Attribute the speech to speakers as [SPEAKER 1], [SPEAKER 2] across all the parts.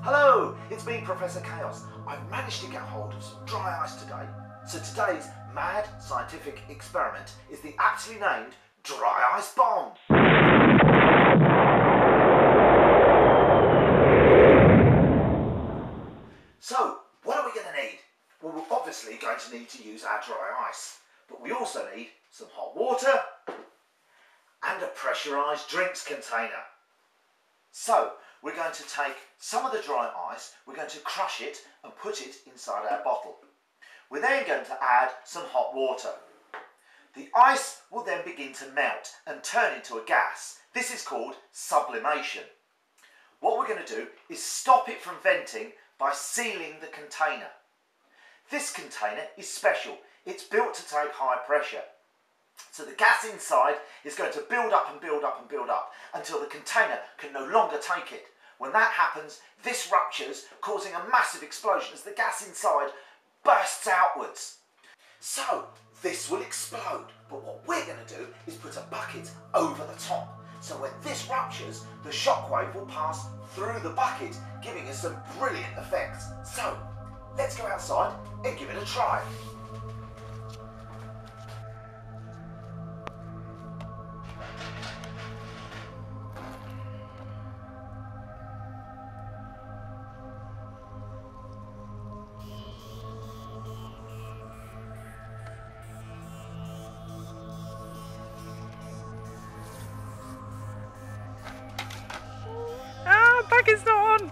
[SPEAKER 1] Hello, it's me, Professor Chaos. I've managed to get hold of some dry ice today. So today's mad scientific experiment is the aptly named dry ice bomb. So, what are we going to need? Well, we're obviously going to need to use our dry ice, but we also need some hot water and a pressurised drinks container. So, we're going to take some of the dry ice, we're going to crush it and put it inside our bottle. We're then going to add some hot water. The ice will then begin to melt and turn into a gas. This is called sublimation. What we're going to do is stop it from venting by sealing the container. This container is special. It's built to take high pressure. So the gas inside is going to build up and build up and build up until the container can no longer take it. When that happens, this ruptures, causing a massive explosion as the gas inside bursts outwards. So this will explode, but what we're going to do is put a bucket over the top. So when this ruptures, the shockwave will pass through the bucket, giving us some brilliant effects. So let's go outside and give it a try.
[SPEAKER 2] Bucket's not on!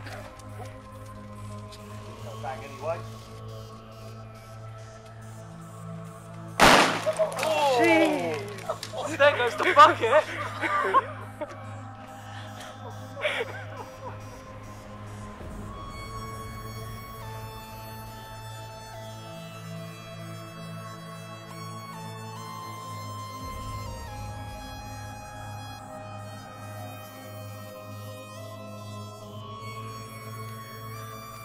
[SPEAKER 1] Go back anyway.
[SPEAKER 2] Oh. Jeez! There goes the bucket!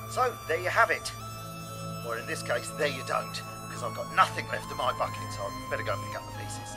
[SPEAKER 1] So, there you have it. Or in this case, there you don't, because I've got nothing left of my bucket, so I better go and pick up the pieces.